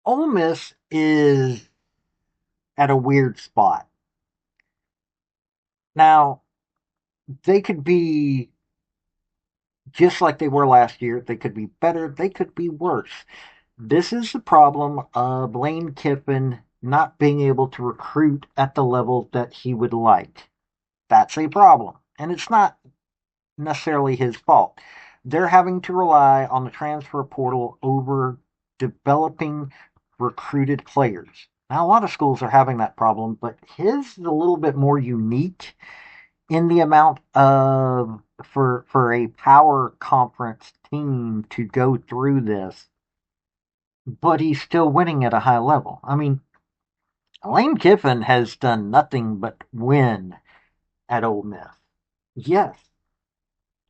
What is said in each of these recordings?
Ole Miss is at a weird spot. Now, they could be just like they were last year. They could be better. They could be worse. This is the problem of Lane Kiffin not being able to recruit at the level that he would like. That's a problem. And it's not necessarily his fault. They're having to rely on the transfer portal over developing recruited players. Now, a lot of schools are having that problem, but his is a little bit more unique in the amount of for a power conference team to go through this, but he's still winning at a high level. I mean, Lane Kiffin has done nothing but win at Ole Miss. Yes,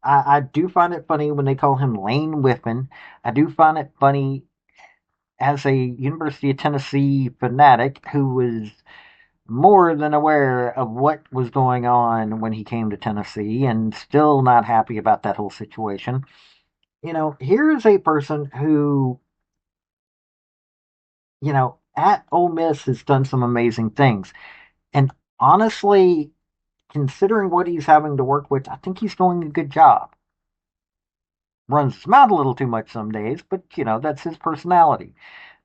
I do find it funny when they call him Lane Whiffen. I do find it funny as a University of Tennessee fanatic who was more than aware of what was going on when he came to Tennessee and still not happy about that whole situation. Here is a person who, at Ole Miss has done some amazing things. And honestly, considering what he's having to work with, I think he's doing a good job. Runs his mouth a little too much some days, but that's his personality.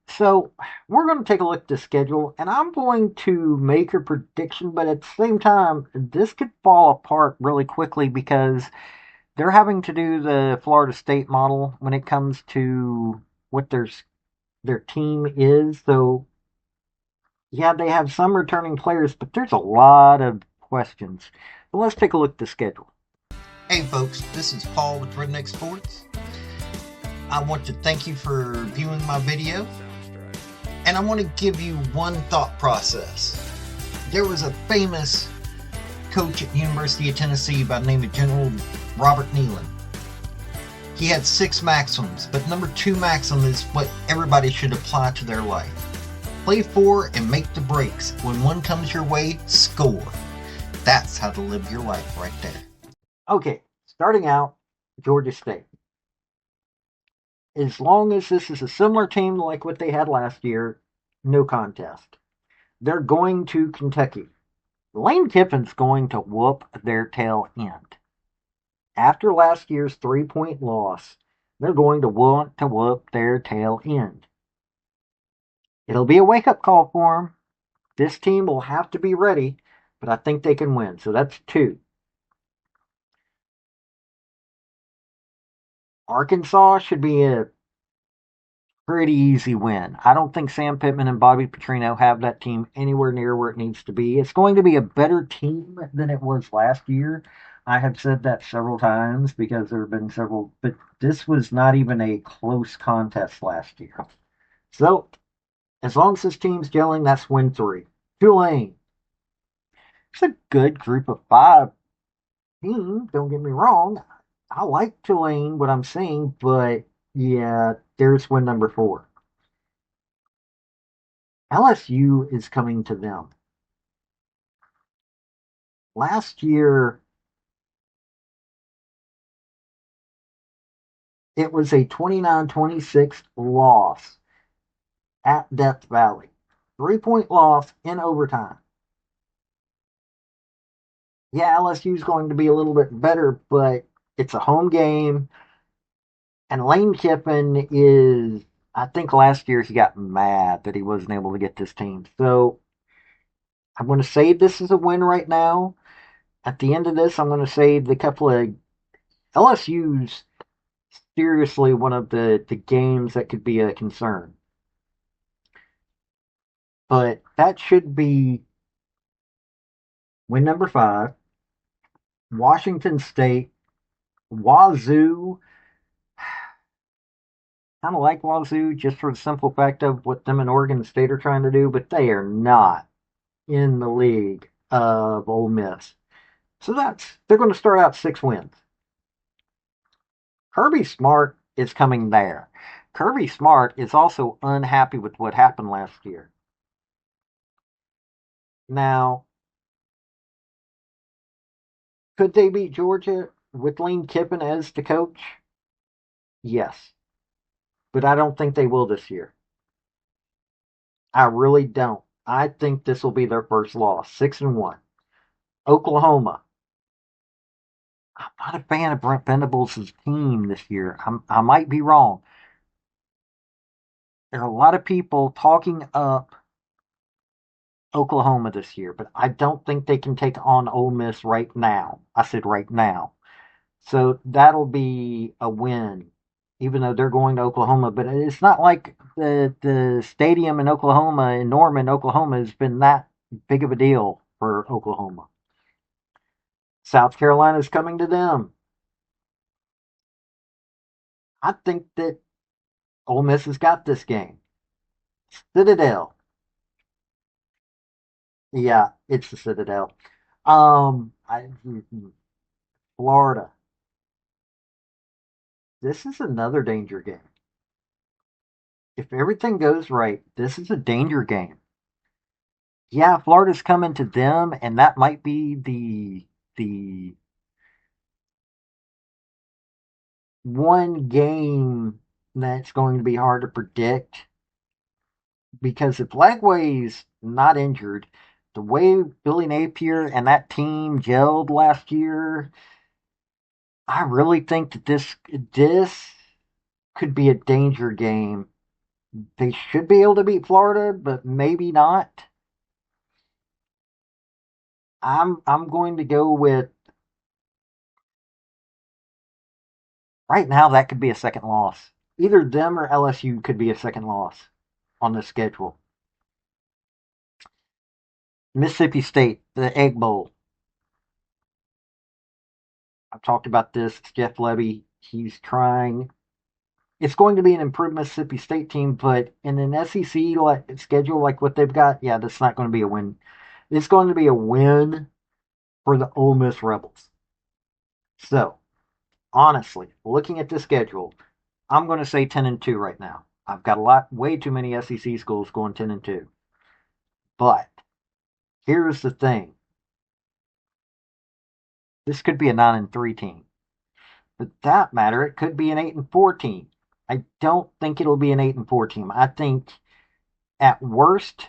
So we're going to take a look at the schedule, and I'm going to make a prediction, but at the same time, this could fall apart really quickly because they're having to do the Florida State model when it comes to what their team is. So yeah, they have some returning players, but there's a lot of questions. So let's take a look at the schedule. Hey folks, this is Paul with Redneck Sports. I want to thank you for viewing my video, and I want to give you one thought process. There was a famous coach at the University of Tennessee by the name of General Robert Nealon. He had 6 maxims, but number 2 maxim is what everybody should apply to their life. Play for and make the breaks. When one comes your way, score. That's how to live your life right there. Okay, starting out, Georgia State. As long as this is a similar team like what they had last year, no contest. They're going to Kentucky. Lane Kiffin's going to whoop their tail end. After last year's 3-point loss, they're going to want to whoop their tail end. It'll be a wake up call for them. This team will have to be ready, but I think they can win. So that's 2. Arkansas should be a pretty easy win. I don't think Sam Pittman and Bobby Petrino have that team anywhere near where it needs to be. It's going to be a better team than it was last year. I have said that several times because there have been several, but this was not even a close contest last year. So, as long as this team's gelling, that's win 3. Tulane. It's a good group of 5 team. Don't get me wrong. I like Tulane, what I'm saying, but yeah, there's win number 4. LSU is coming to them. Last year, it was a 29-26 loss at Death Valley. 3-point loss in overtime. Yeah, LSU is going to be a little bit better, but it's a home game. And Lane Kiffin is, I think last year he got mad that he wasn't able to get this team. So I'm going to say this is a win right now. At the end of this, I'm going to say the couple of LSU's seriously one of the games that could be a concern. But that should be win number 5. Washington State, Wazoo. Kind of like Wazoo just for the simple fact of what them and Oregon State are trying to do, but they are not in the league of Ole Miss. So they're going to start out 6 wins. Kirby Smart is coming there. Kirby Smart is also unhappy with what happened last year. Now, could they beat Georgia with Lane Kiffin as the coach? Yes. But I don't think they will this year. I really don't. I think this will be their first loss. 6-1. Oklahoma. I'm not a fan of Brent Venables' team this year. I might be wrong. There are a lot of people talking up Oklahoma this year, but I don't think they can take on Ole Miss right now. I said right now. So that'll be a win, even though they're going to Oklahoma. But it's not like the stadium in Oklahoma, in Norman, Oklahoma, has been that big of a deal for Oklahoma. South Carolina's coming to them. I think that Ole Miss has got this game. Citadel. Yeah, it's the Citadel. Florida. This is another danger game. If everything goes right, this is a danger game. Yeah, Florida's coming to them, and that might be the one game that's going to be hard to predict because if Lagway's not injured, the way Billy Napier and that team gelled last year, I really think that this could be a danger game. They should be able to beat Florida, but maybe not. I'm going to go with right now that could be a second loss. Either them or LSU could be a second loss on the schedule. Mississippi State, the Egg Bowl. I've talked about this. Jeff Levy, he's trying. It's going to be an improved Mississippi State team, but in an SEC schedule like what they've got, yeah, that's not going to be a win. It's going to be a win for the Ole Miss Rebels. So, honestly, looking at the schedule, I'm going to say 10-2 right now. I've got way too many SEC schools going 10-2. But here's the thing: this could be a 9-3 team. For that matter, it could be an 8-4 team. I don't think it'll be an 8-4 team. I think at worst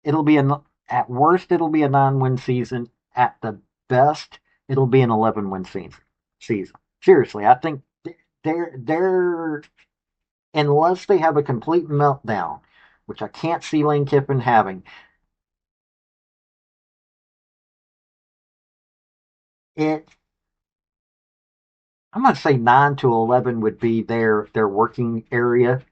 it'll be a 9-win season. At the best, it'll be an 11-win season. Seriously, I think they're unless they have a complete meltdown, which I can't see Lane Kiffin having. It I'm gonna say 9 to 11 would be their working area.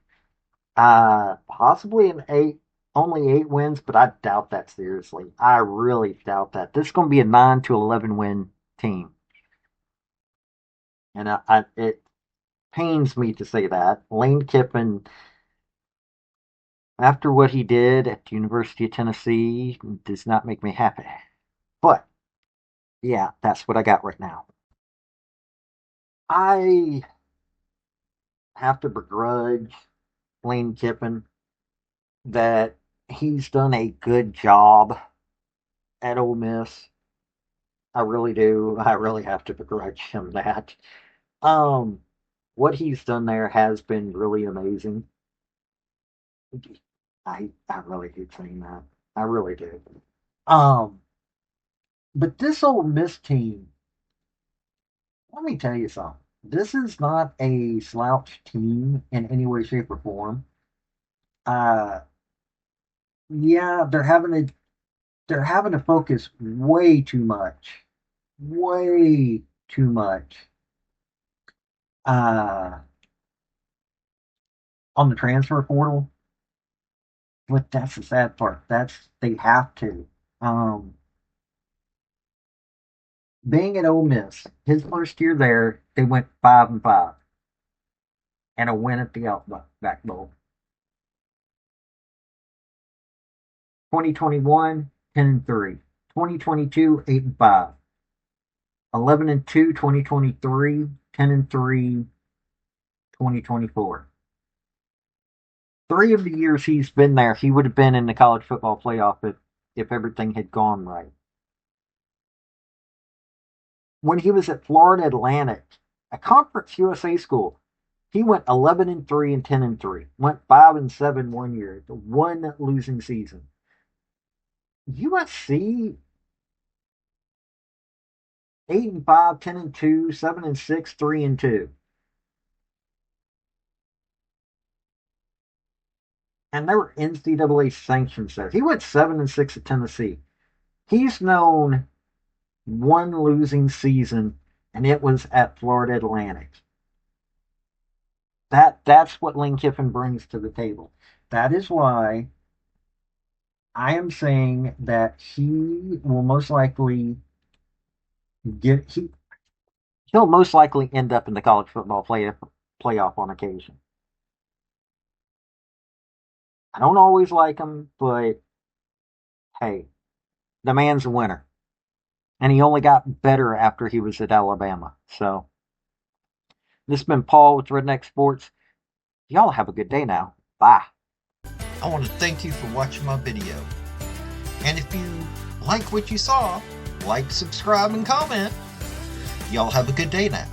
Possibly an eight, only 8 wins, but I doubt that seriously. I really doubt that. This is going to be a 9 to 11 win team, and it pains me to say that Lane Kiffin, after what he did at the University of Tennessee, does not make me happy. But yeah, that's what I got right now. I have to begrudge Lane Kiffin that he's done a good job at Ole Miss. I really do. I really have to begrudge him that. Um, what he's done there has been really amazing. I really hate saying that. I really do. Um, but this Ole Miss team, let me tell you something. This is not a slouch team in any way, shape, or form. Uh, yeah, they're having to focus way too much uh, on the transfer portal. But that's the sad part. They have to. Um, Being at Ole Miss, his first year there, they went 5-5 and a win at the Outback Bowl. 2021, 10-3. 2022, 8-5. 11-2, 2023, 10-3, 2024. Three of the years he's been there, he would have been in the college football playoff if everything had gone right. When he was at Florida Atlantic, a Conference USA school, He went 11-3 and 10-3. Went 5-7 one year. The one losing season. USC 8-5, 10-2, 7-6, 3-2. And there were NCAA sanctions there. He went 7-6 at Tennessee. He's known one losing season, and it was at Florida Atlantic. That's what Lane Kiffin brings to the table. That is why I am saying that he will most likely he'll most likely end up in the college football playoff on occasion. I don't always like him, but hey, the man's a winner. And he only got better after he was at Alabama. So this has been Paul with Redneck Sports. Y'all have a good day now. Bye. I want to thank you for watching my video. And if you like what you saw, like, subscribe, and comment. Y'all have a good day now.